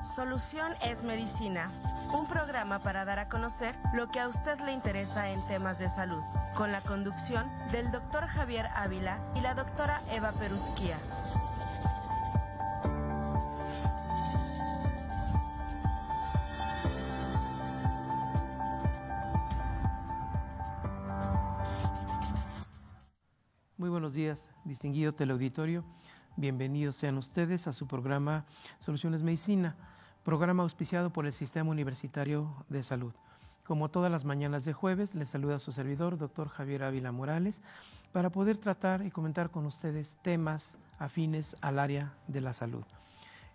Solución es Medicina, un programa para dar a conocer lo que a usted le interesa en temas de salud, con la conducción del Dr. Javier Ávila y la doctora Eva Perusquía. Muy buenos días, distinguido teleauditorio. Bienvenidos sean ustedes a su programa Soluciones Medicina, programa auspiciado por el Sistema Universitario de Salud. Como todas las mañanas de jueves, les saluda su servidor, doctor Javier Ávila Morales, para poder tratar y comentar con ustedes temas afines al área de la salud.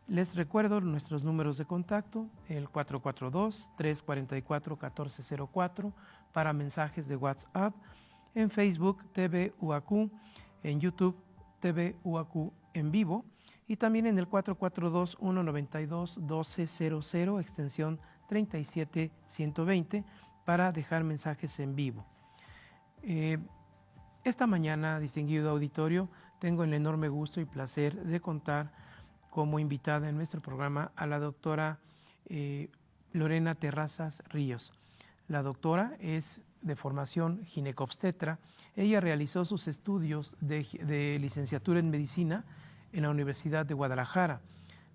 Les recuerdo nuestros números de contacto, el 442-344-1404 para mensajes de WhatsApp, en Facebook TV UAQ, en YouTube TV UAQ en vivo y también en el 442-192-1200 extensión 37120 para dejar mensajes en vivo. Esta mañana, distinguido auditorio, tengo el enorme gusto y placer de contar como invitada en nuestro programa a la doctora Lorena Terrazas Ríos. La doctora es de formación ginecobstetra. Ella realizó sus estudios de licenciatura en medicina en la Universidad de Guadalajara.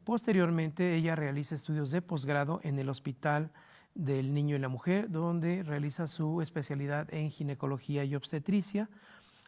Posteriormente, ella realiza estudios de posgrado en el Hospital del Niño y la Mujer, donde realiza su especialidad en ginecología y obstetricia.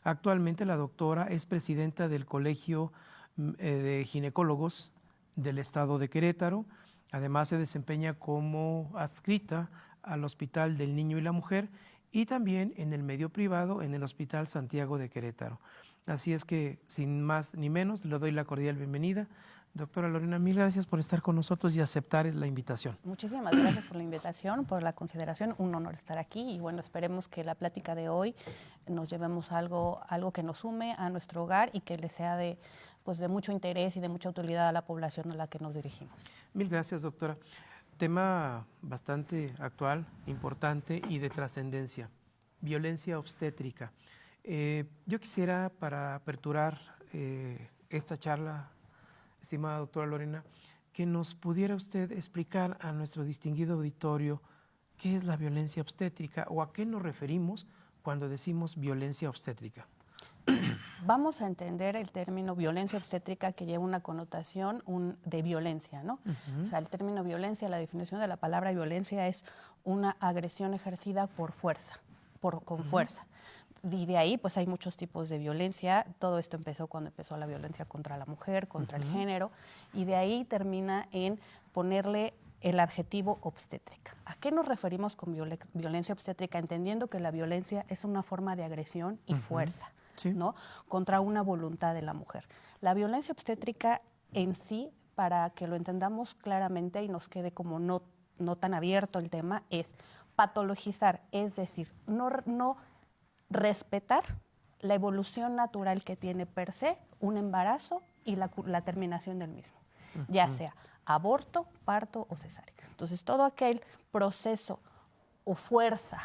Actualmente, la doctora es presidenta del Colegio de Ginecólogos del Estado de Querétaro. Además, se desempeña como adscrita al Hospital del Niño y la Mujer y también en el medio privado en el Hospital Santiago de Querétaro. Así es que, sin más ni menos, le doy la cordial bienvenida. Doctora Lorena, mil gracias por estar con nosotros y aceptar la invitación. Muchísimas gracias por la invitación, por la consideración. Un honor estar aquí y bueno, esperemos que la plática de hoy nos llevemos algo que nos sume a nuestro hogar y que le sea de mucho interés y de mucha utilidad a la población a la que nos dirigimos. Mil gracias, doctora. Tema bastante actual, importante y de trascendencia, violencia obstétrica. Yo quisiera, para aperturar esta charla, estimada doctora Lorena, que nos pudiera usted explicar a nuestro distinguido auditorio qué es la violencia obstétrica o a qué nos referimos cuando decimos violencia obstétrica. Vamos a entender el término violencia obstétrica que lleva una connotación de violencia, ¿no? O sea, el término violencia, la definición de la palabra violencia es una agresión ejercida por fuerza, con fuerza. Y de ahí, pues hay muchos tipos de violencia. Todo esto empezó cuando empezó la violencia contra la mujer, contra el género, y de ahí termina en ponerle el adjetivo obstétrica. ¿A qué nos referimos con violencia obstétrica? Entendiendo que la violencia es una forma de agresión y fuerza. Sí. ¿No? Contra una voluntad de la mujer. La violencia obstétrica en sí, para que lo entendamos claramente y nos quede como no tan abierto el tema, es patologizar, es decir, no respetar la evolución natural que tiene per se un embarazo y la terminación del mismo, ya sea aborto, parto o cesárea. Entonces, todo aquel proceso o fuerza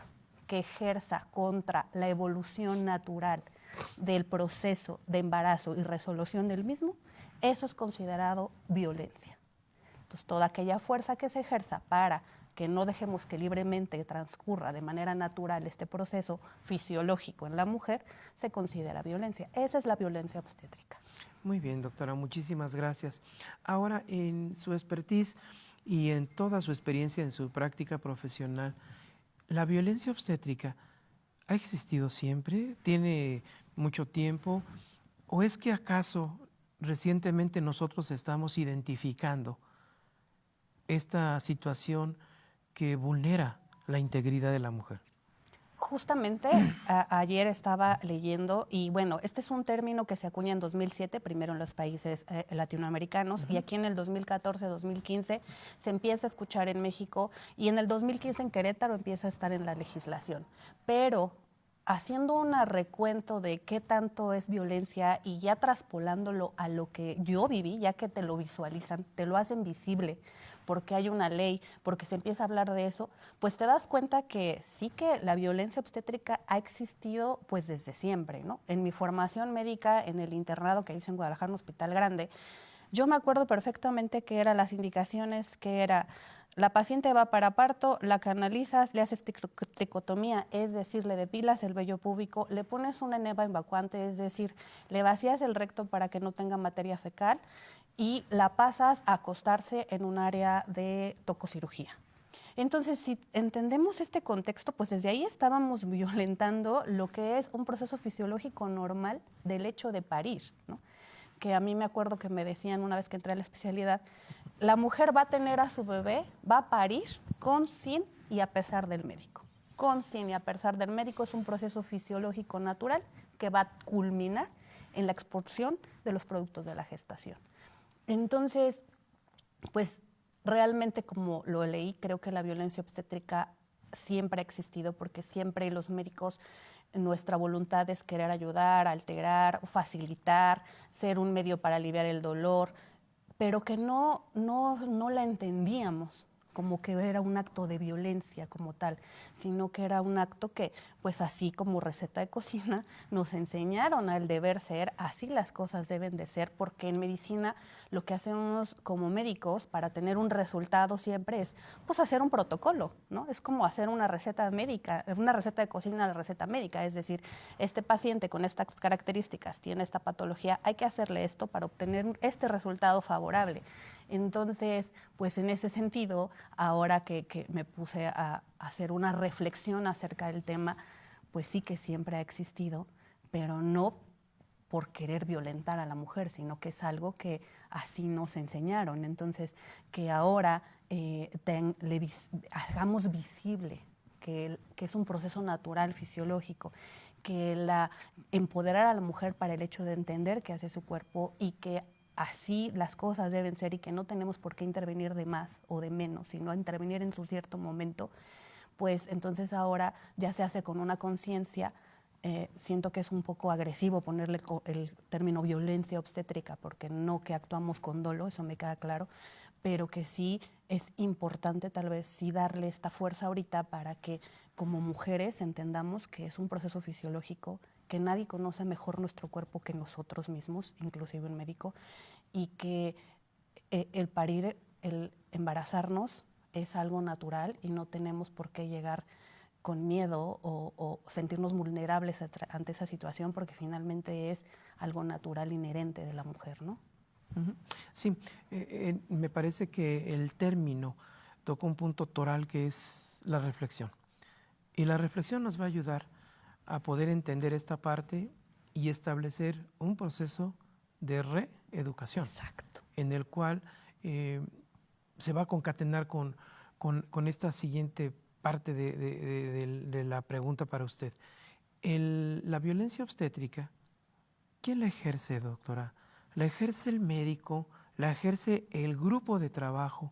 que ejerza contra la evolución natural del proceso de embarazo y resolución del mismo, eso es considerado violencia. Entonces, toda aquella fuerza que se ejerza para que no dejemos que libremente transcurra de manera natural este proceso fisiológico en la mujer, se considera violencia. Esa es la violencia obstétrica. Muy bien, doctora, muchísimas gracias. Ahora, en su expertise y en toda su experiencia en su práctica profesional, ¿la violencia obstétrica ha existido siempre? ¿Tiene mucho tiempo? ¿O es que acaso recientemente nosotros estamos identificando esta situación que vulnera la integridad de la mujer? Justamente ayer estaba leyendo y bueno, este es un término que se acuña en 2007, primero en los países latinoamericanos y aquí en el 2014-2015 se empieza a escuchar en México y en el 2015 en Querétaro empieza a estar en la legislación. Pero haciendo un recuento de qué tanto es violencia y ya traspolándolo a lo que yo viví, ya que te lo visualizan, te lo hacen visible, porque hay una ley, porque se empieza a hablar de eso, pues te das cuenta que sí que la violencia obstétrica ha existido pues desde siempre, ¿no? En mi formación médica, en el internado que hice en Guadalajara, un hospital grande, Yo me acuerdo perfectamente que eran las indicaciones, que era: la paciente va para parto, la canalizas, le haces tricotomía, es decir, le depilas el vello púbico, le pones una enema evacuante, es decir, le vacías el recto para que no tenga materia fecal y la pasas a acostarse en un área de tococirugía. Entonces, si entendemos este contexto, pues desde ahí estábamos violentando lo que es un proceso fisiológico normal del hecho de parir, ¿no? Que a mí me acuerdo que me decían una vez que entré a la especialidad: la mujer va a tener a su bebé, va a parir con, sin y a pesar del médico. Con, sin y a pesar del médico es un proceso fisiológico natural que va a culminar en la expulsión de los productos de la gestación. Entonces, pues realmente, como lo leí, creo que la violencia obstétrica siempre ha existido, porque siempre los médicos, nuestra voluntad es querer ayudar, alterar, facilitar, ser un medio para aliviar el dolor, pero que no la entendíamos como que era un acto de violencia como tal, sino que era un acto que, pues así como receta de cocina, nos enseñaron al deber ser, así las cosas deben de ser, porque en medicina lo que hacemos como médicos para tener un resultado siempre es, pues, hacer un protocolo, ¿no? Es como hacer una receta médica, una receta de cocina, la receta médica, es decir, este paciente con estas características tiene esta patología, hay que hacerle esto para obtener este resultado favorable. Entonces, pues en ese sentido, ahora que me puse a hacer una reflexión acerca del tema, pues sí que siempre ha existido, pero no por querer violentar a la mujer, sino que es algo que así nos enseñaron. Entonces, que ahora hagamos visible que es un proceso natural, fisiológico, que empoderar a la mujer para el hecho de entender qué hace su cuerpo y que así las cosas deben ser y que no tenemos por qué intervenir de más o de menos, sino intervenir en su cierto momento, pues entonces ahora ya se hace con una conciencia. Siento que es un poco agresivo ponerle el término violencia obstétrica, porque no que actuamos con dolo, eso me queda claro, pero que sí es importante tal vez sí darle esta fuerza ahorita para que como mujeres entendamos que es un proceso fisiológico, que nadie conoce mejor nuestro cuerpo que nosotros mismos, inclusive un médico, y que el parir, el embarazarnos es algo natural y no tenemos por qué llegar con miedo o sentirnos vulnerables ante esa situación, porque finalmente es algo natural inherente de la mujer, ¿no? Sí, me parece que el término toca un punto toral que es la reflexión. Y la reflexión nos va a ayudar a poder entender esta parte y establecer un proceso de reeducación. Exacto. En el cual se va a concatenar con esta siguiente parte de la pregunta para usted. La violencia obstétrica, ¿quién la ejerce, doctora? ¿La ejerce el médico? ¿La ejerce el grupo de trabajo?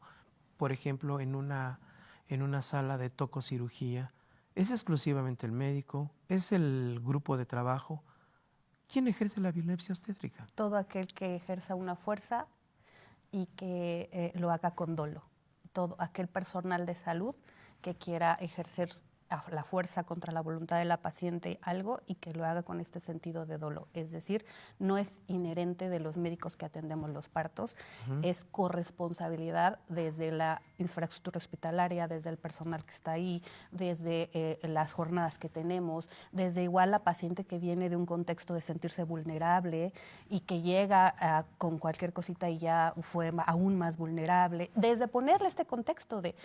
Por ejemplo, en una sala de tococirugía. ¿Es exclusivamente el médico? ¿Es el grupo de trabajo? ¿Quién ejerce la violencia obstétrica? Todo aquel que ejerza una fuerza y que lo haga con dolo. Todo aquel personal de salud que quiera ejercer la fuerza contra la voluntad de la paciente algo y que lo haga con este sentido de dolo. Es decir, no es inherente de los médicos que atendemos los partos, es corresponsabilidad desde la infraestructura hospitalaria, desde el personal que está ahí, desde las jornadas que tenemos, desde igual la paciente que viene de un contexto de sentirse vulnerable y que llega con cualquier cosita y ya fue aún más vulnerable, desde ponerle este contexto de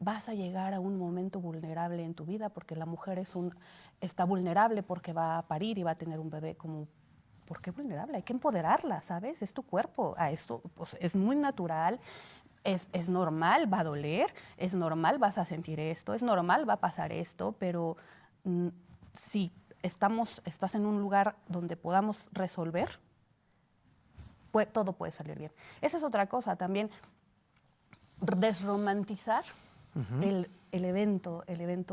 vas a llegar a un momento vulnerable en tu vida porque la mujer está vulnerable porque va a parir y va a tener un bebé. Como, ¿por qué vulnerable? Hay que empoderarla, ¿sabes? Es tu cuerpo. Esto pues, es muy natural, es normal, va a doler, es normal, vas a sentir esto, es normal, va a pasar esto, pero si estás en un lugar donde podamos resolver, todo puede salir bien. Esa es otra cosa también, desromantizar el evento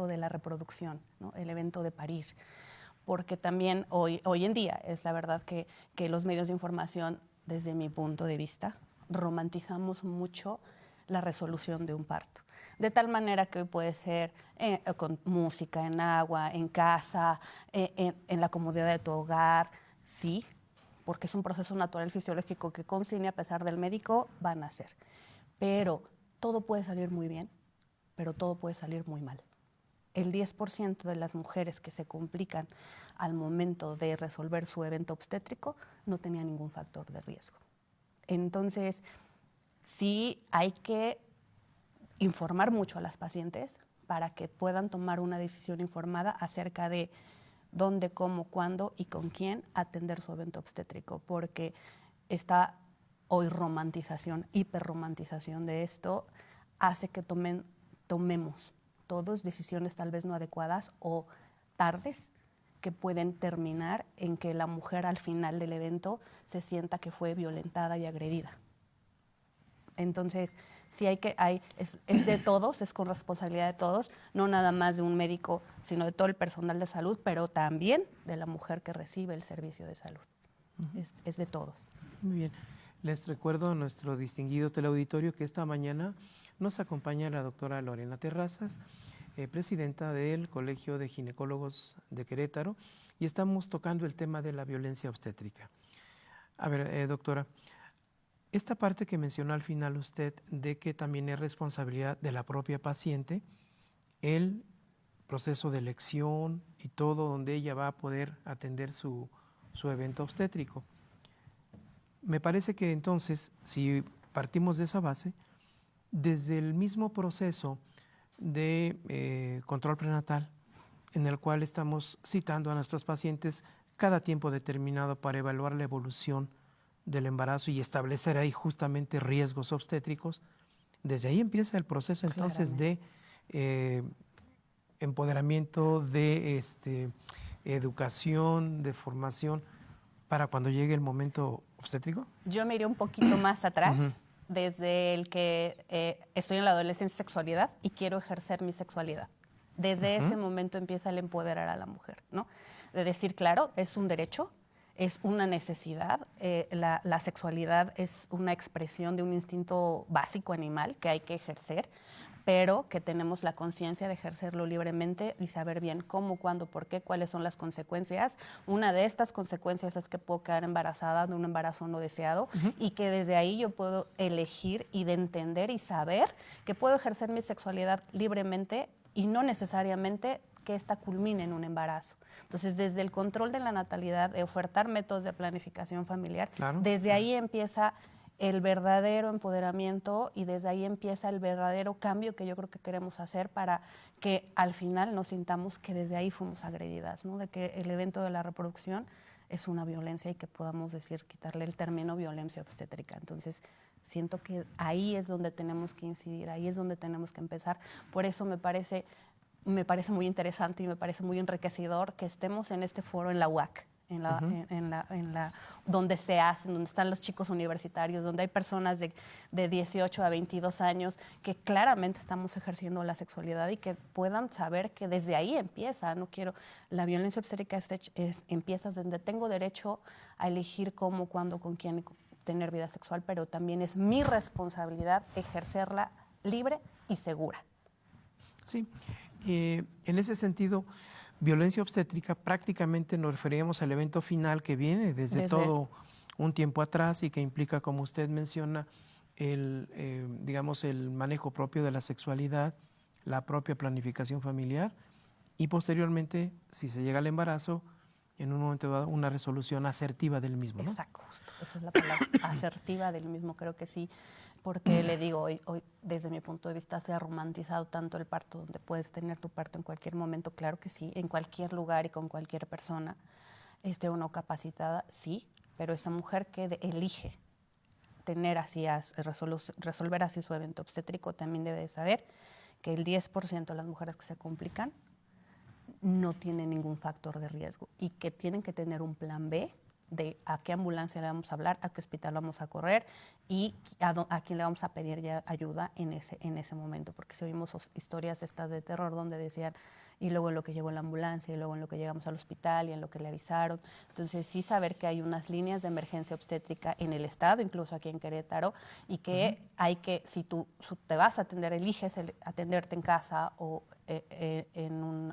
de la reproducción, ¿no? El evento de parir, porque también hoy en día es la verdad que los medios de información, desde mi punto de vista, romantizamos mucho la resolución de un parto, de tal manera que hoy puede ser con música, en agua, en casa, en la comodidad de tu hogar, sí, porque es un proceso natural fisiológico que consigne a pesar del médico, van a nacer. Pero todo puede salir muy bien, pero todo puede salir muy mal. El 10% de las mujeres que se complican al momento de resolver su evento obstétrico no tenía ningún factor de riesgo. Entonces, sí hay que informar mucho a las pacientes para que puedan tomar una decisión informada acerca de dónde, cómo, cuándo y con quién atender su evento obstétrico, porque esta hoy romantización, hiperromantización de esto hace que tomemos todos decisiones tal vez no adecuadas o tardes que pueden terminar en que la mujer al final del evento se sienta que fue violentada y agredida. Entonces, sí es de todos, es con responsabilidad de todos, no nada más de un médico, sino de todo el personal de salud, pero también de la mujer que recibe el servicio de salud. Es de todos. Muy bien. Les recuerdo a nuestro distinguido teleauditorio que esta mañana nos acompaña la doctora Lorena Terrazas, presidenta del Colegio de Ginecólogos de Querétaro, y estamos tocando el tema de la violencia obstétrica. A ver, doctora, esta parte que mencionó al final usted de que también es responsabilidad de la propia paciente el proceso de elección y todo donde ella va a poder atender su evento obstétrico. Me parece que entonces, si partimos de esa base, desde el mismo proceso de control prenatal, en el cual estamos citando a nuestros pacientes cada tiempo determinado para evaluar la evolución del embarazo y establecer ahí justamente riesgos obstétricos, desde ahí empieza el proceso entonces de empoderamiento, de educación, de formación para cuando llegue el momento obstétrico. Yo me iré un poquito más atrás, desde el que estoy en la adolescencia y sexualidad y quiero ejercer mi sexualidad. Desde ese momento empieza el empoderar a la mujer, ¿no? De decir, claro, es un derecho, es una necesidad, la sexualidad es una expresión de un instinto básico animal que hay que ejercer, pero que tenemos la conciencia de ejercerlo libremente y saber bien cómo, cuándo, por qué, cuáles son las consecuencias. Una de estas consecuencias es que puedo quedar embarazada de un embarazo no deseado y que desde ahí yo puedo elegir y de entender y saber que puedo ejercer mi sexualidad libremente y no necesariamente que esta culmine en un embarazo. Entonces, desde el control de la natalidad, de ofertar métodos de planificación familiar, desde ahí empieza el verdadero empoderamiento y desde ahí empieza el verdadero cambio que yo creo que queremos hacer para que al final nos sintamos que desde ahí fuimos agredidas, ¿no? De que el evento de la reproducción es una violencia y que podamos decir, quitarle el término violencia obstétrica. Entonces, siento que ahí es donde tenemos que incidir, ahí es donde tenemos que empezar. Por eso me parece muy interesante y me parece muy enriquecedor que estemos en este foro en la UAC, donde se hacen, donde están los chicos universitarios, donde hay personas de 18 a 22 años que claramente estamos ejerciendo la sexualidad y que puedan saber que desde ahí empieza. La violencia obstétrica empieza desde tengo derecho a elegir cómo, cuándo, con quién tener vida sexual, pero también es mi responsabilidad ejercerla libre y segura. Sí, en ese sentido, violencia obstétrica prácticamente nos referíamos al evento final que viene desde todo un tiempo atrás y que implica, como usted menciona, digamos, el manejo propio de la sexualidad, la propia planificación familiar y posteriormente, si se llega al embarazo, en un momento dado, una resolución asertiva del mismo, ¿no? Exacto, esa es la palabra, asertiva del mismo, creo que sí. Porque le digo, hoy desde mi punto de vista se ha romantizado tanto el parto, donde puedes tener tu parto en cualquier momento, claro que sí, en cualquier lugar y con cualquier persona, o no capacitada, sí, pero esa mujer que elige tener así, resolver así su evento obstétrico, también debe de saber que el 10% de las mujeres que se complican no tienen ningún factor de riesgo y que tienen que tener un plan B de a qué ambulancia le vamos a hablar, a qué hospital vamos a correr y a quién le vamos a pedir ya ayuda en ese momento, porque si oímos historias estas de terror donde decían y luego en lo que llegó la ambulancia, y luego en lo que llegamos al hospital y en lo que le avisaron. Entonces sí saber que hay unas líneas de emergencia obstétrica en el estado, incluso aquí en Querétaro, y que hay que, si tú te vas a atender, eliges atenderte en casa o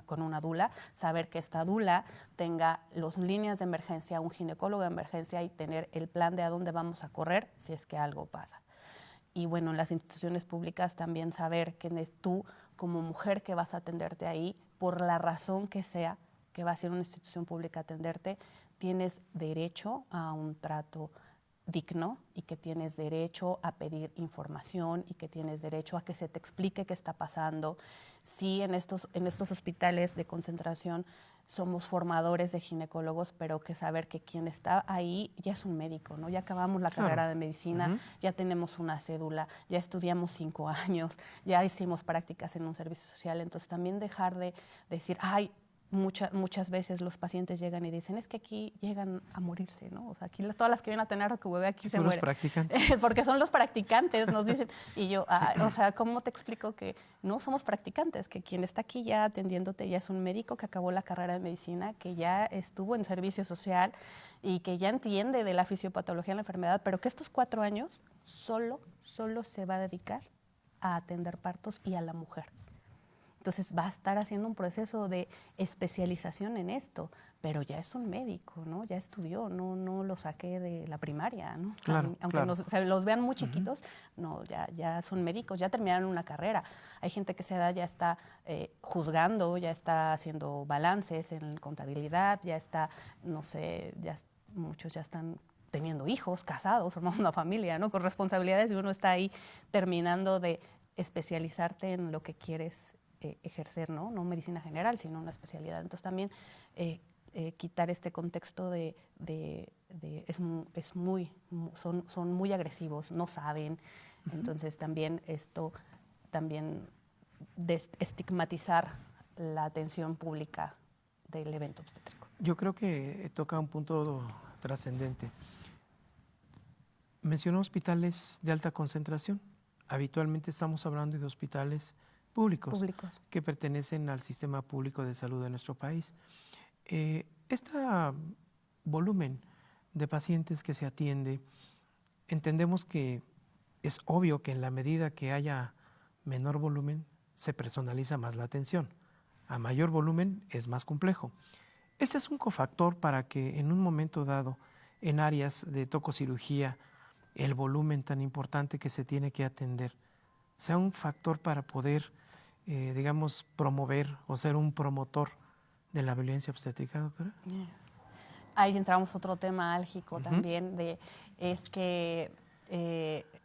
con una dula, saber que esta dula tenga las líneas de emergencia, un ginecólogo de emergencia y tener el plan de a dónde vamos a correr si es que algo pasa. Y bueno, en las instituciones públicas también saber que tú, como mujer que vas a atenderte ahí, por la razón que sea, que va a ser una institución pública a atenderte, tienes derecho a un trato digno y que tienes derecho a pedir información y que tienes derecho a que se te explique qué está pasando. Sí, en estos hospitales de concentración somos formadores de ginecólogos, pero que saber que quien está ahí ya es un médico, ¿no? Ya acabamos la carrera de medicina, ya tenemos una cédula, ya estudiamos 5 años, ya hicimos prácticas en un servicio social. Entonces también dejar de decir, ay, muchas veces los pacientes llegan y dicen, es que aquí llegan a morirse, ¿no? O sea, aquí todas las que vienen a tener a tu bebé aquí se mueren. Los practicantes. Porque son los practicantes, nos dicen. Y yo, o sea, ¿cómo te explico que no somos practicantes? Que quien está aquí ya atendiéndote ya es un médico que acabó la carrera de medicina, que ya estuvo en servicio social y que ya entiende de la fisiopatología de la enfermedad, pero que estos 4 años solo se va a dedicar a atender partos y a la mujer. Entonces va a estar haciendo un proceso de especialización en esto, pero ya es un médico, ¿no? Ya estudió, no lo saqué de la primaria, ¿no? Claro, aunque los vean muy chiquitos, no, ya son médicos, ya terminaron una carrera. Hay gente que a esa edad ya está juzgando, ya está haciendo balances en contabilidad, ya está, no sé, muchos ya están teniendo hijos, casados, formando una familia, ¿no? Con responsabilidades, y uno está ahí terminando de especializarte en lo que quieres ejercer, ¿no? No medicina general, sino una especialidad. Entonces también quitar este contexto son muy agresivos, no saben. Entonces también estigmatizar la atención pública del evento obstétrico. Yo creo que toca un punto trascendente. Mencionó hospitales de alta concentración. Habitualmente estamos hablando de hospitales públicos que pertenecen al sistema público de salud de nuestro país. Este volumen de pacientes que se atiende, entendemos que es obvio que en la medida que haya menor volumen, se personaliza más la atención. A mayor volumen es más complejo. Ese es un cofactor para que en un momento dado, en áreas de tococirugía, el volumen tan importante que se tiene que atender sea un factor para poder digamos, promover o ser un promotor de la violencia obstétrica, doctora? Ahí entramos otro tema álgico también, es que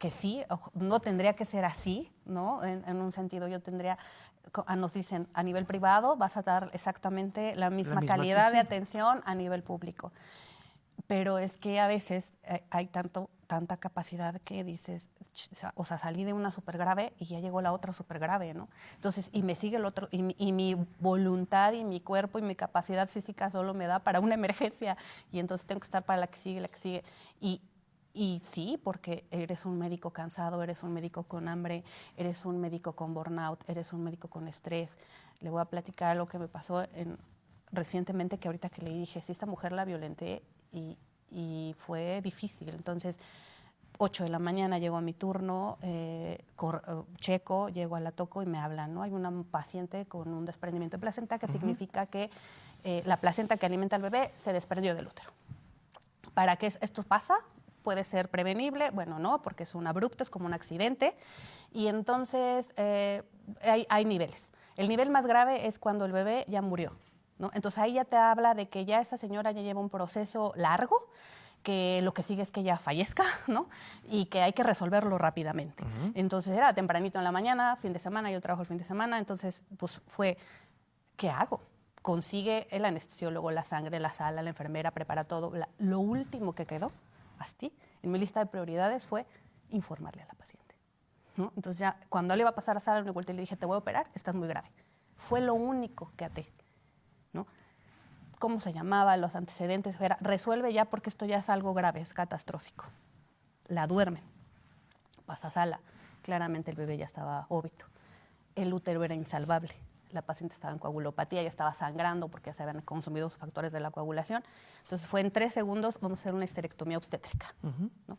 sí, no tendría que ser así, ¿no? En un sentido yo tendría, nos dicen, a nivel privado vas a dar exactamente la misma calidad de atención a nivel público. Pero es que a veces hay tanta capacidad que dices, o sea, salí de una súper grave y ya llegó la otra súper grave, ¿no? Entonces, y me sigue el otro, y mi voluntad y mi cuerpo y mi capacidad física solo me da para una emergencia, y entonces tengo que estar para la que sigue. Y sí, porque eres un médico cansado, eres un médico con hambre, eres un médico con burnout, eres un médico con estrés. Le voy a platicar lo que me pasó recientemente, que ahorita que le dije, si esta mujer la violenté, y fue difícil. Entonces, 8 de la mañana llego a mi turno, checo, llego a la toco y me hablan, ¿no? Hay una paciente con un desprendimiento de placenta, que significa que la placenta que alimenta al bebé se desprendió del útero. ¿Para qué esto pasa? Puede ser prevenible, bueno, no, porque es un abrupto, es como un accidente. Y entonces hay niveles. El nivel más grave es cuando el bebé ya murió, ¿no? Entonces ahí ya te habla de que ya esa señora ya lleva un proceso largo, que lo que sigue es que ella fallezca, ¿no? Y que hay que resolverlo rápidamente. Entonces era tempranito en la mañana, fin de semana, yo trabajo el fin de semana, entonces pues fue, ¿qué hago? Consigue el anestesiólogo, la sangre, la sala, la enfermera, prepara todo. Lo último que quedó, así, en mi lista de prioridades fue informarle a la paciente, ¿no? Entonces ya cuando le iba a pasar a sala, me volteé y le dije, te voy a operar, estás muy grave. Fue lo único que até, ¿no? ¿Cómo se llamaba? Los antecedentes, era, resuelve ya porque esto ya es algo grave, es catastrófico. La duermen, pasa a sala, claramente el bebé ya estaba óbito. El útero era insalvable, la paciente estaba en coagulopatía, ya estaba sangrando porque ya se habían consumido los factores de la coagulación. Entonces fue en 3 segundos, vamos a hacer una histerectomía obstétrica. ¿No?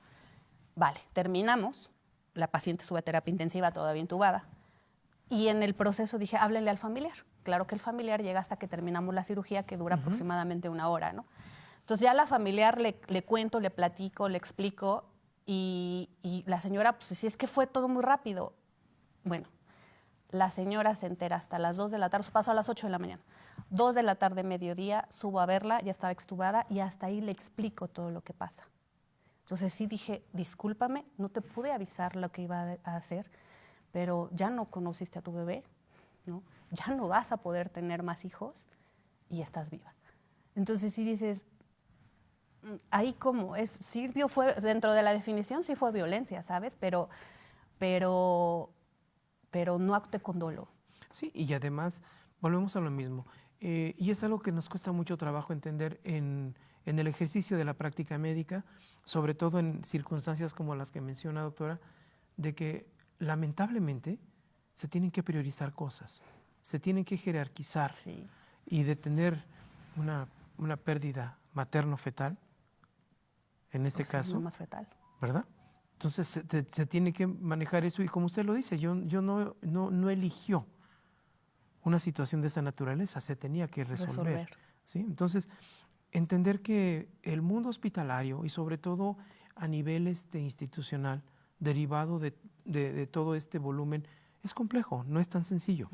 Vale, terminamos, la paciente sube a terapia intensiva, todavía intubada, y en el proceso dije, háblenle al familiar. Claro que el familiar llega hasta que terminamos la cirugía, que dura aproximadamente 1 hora, ¿no? Entonces ya a la familiar le cuento, le platico, le explico, y la señora, pues sí, es que fue todo muy rápido. Bueno, la señora se entera hasta las 2 de la tarde, pasó a las 8 de la mañana. 2 de la tarde, mediodía, subo a verla, ya estaba extubada, y hasta ahí le explico todo lo que pasa. Entonces sí dije, discúlpame, no te pude avisar lo que iba a hacer, pero ya no conociste a tu bebé, ¿no? Ya no vas a poder tener más hijos y estás viva. Entonces sí dices, ahí como es, Silvio fue, dentro de la definición sí fue violencia, ¿sabes? Pero no acté con dolo. Sí, y además volvemos a lo mismo. Y es algo que nos cuesta mucho trabajo entender en el ejercicio de la práctica médica, sobre todo en circunstancias como las que menciona, doctora, de que lamentablemente se tienen que priorizar cosas, se tienen que jerarquizar, Sí. Y de tener una pérdida materno-fetal, en este caso, No más fetal. ¿verdad? Entonces se tiene que manejar eso, y como usted lo dice, yo no eligió una situación de esa naturaleza, se tenía que resolver. ¿Sí? Entonces, entender que el mundo hospitalario y sobre todo a nivel institucional, derivado de todo este volumen, es complejo, no es tan sencillo.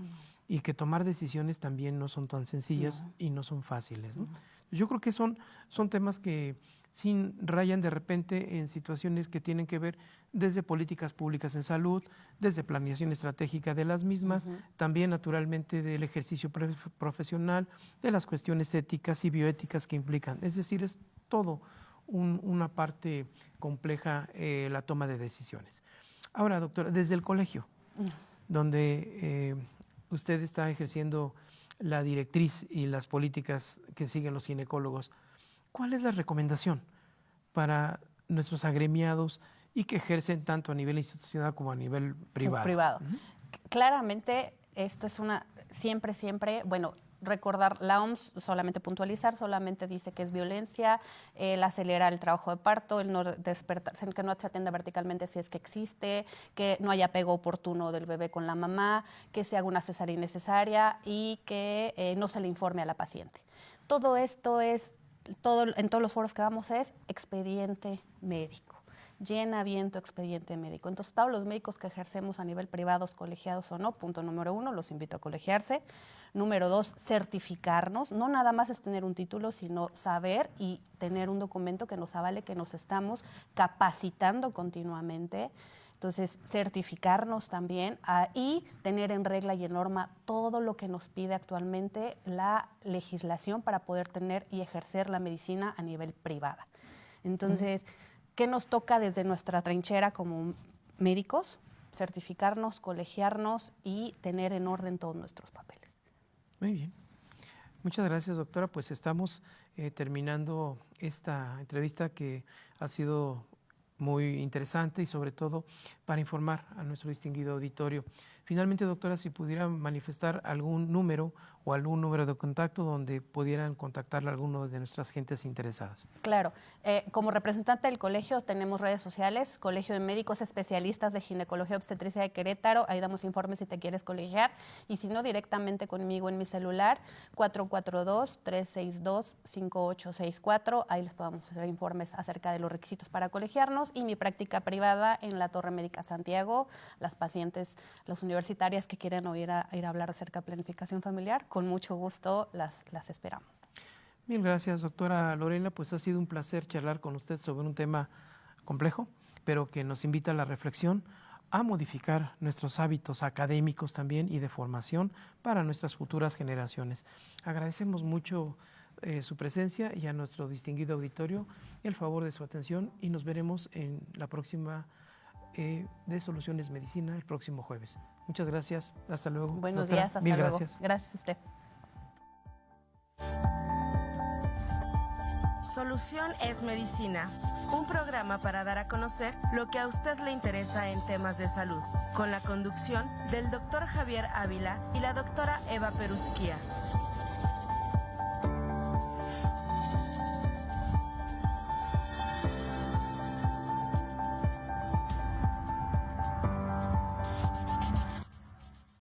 Y que tomar decisiones también no son tan sencillas y no son fáciles, ¿no? Yo creo que son temas que sí rayan de repente en situaciones que tienen que ver desde políticas públicas en salud, desde planeación estratégica de las mismas, también naturalmente del ejercicio profesional, de las cuestiones éticas y bioéticas que implican. Es decir, es todo una parte compleja la toma de decisiones. Ahora, doctora, desde el colegio, donde usted está ejerciendo la directriz y las políticas que siguen los ginecólogos, ¿cuál es la recomendación para nuestros agremiados y que ejercen tanto a nivel institucional como a nivel privado? Claramente, esto es siempre, bueno, recordar, la OMS, solamente puntualizar, solamente dice que es violencia, el acelerar el trabajo de parto, el no despertar, que no se atienda verticalmente si es que existe, que no haya apego oportuno del bebé con la mamá, que se haga una cesárea innecesaria y que no se le informe a la paciente. Todo esto en todos los foros que vamos es expediente médico. Llena bien tu expediente médico. Entonces, todos los médicos que ejercemos a nivel privado, colegiados o no, punto número 1, los invito a colegiarse. Número 2, certificarnos. No nada más es tener un título, sino saber y tener un documento que nos avale que nos estamos capacitando continuamente. Entonces, certificarnos también y tener en regla y en norma todo lo que nos pide actualmente la legislación para poder tener y ejercer la medicina a nivel privada. Entonces, ¿qué nos toca desde nuestra trinchera como médicos? Certificarnos, colegiarnos y tener en orden todos nuestros papeles. Muy bien. Muchas gracias, doctora. Pues estamos terminando esta entrevista que ha sido muy interesante y sobre todo para informar a nuestro distinguido auditorio. Finalmente, doctora, si pudiera manifestar algún número o algún número de contacto donde pudieran contactarle a alguno de nuestras gentes interesadas. Claro. Como representante del colegio tenemos redes sociales, Colegio de Médicos Especialistas de Ginecología Obstetricia de Querétaro, ahí damos informes si te quieres colegiar, y si no, directamente conmigo en mi celular, 442-362-5864, ahí les podemos hacer informes acerca de los requisitos para colegiarnos, y mi práctica privada en la Torre Médica Santiago, las pacientes, las universitarias que quieren ir a hablar acerca de planificación familiar, con mucho gusto las esperamos. Bien, gracias, doctora Lorena. Pues ha sido un placer charlar con usted sobre un tema complejo, pero que nos invita a la reflexión, a modificar nuestros hábitos académicos también y de formación para nuestras futuras generaciones. Agradecemos mucho su presencia y a nuestro distinguido auditorio el favor de su atención, y nos veremos en la próxima de Soluciones Medicina el próximo jueves. Muchas gracias. Hasta luego. Buenos doctora. días. Hasta Mil luego. Gracias. Gracias a usted. solución es medicina, un programa para dar a conocer lo que a usted le interesa en temas de salud, con la conducción del doctor Javier Ávila y la doctora Eva Perusquía.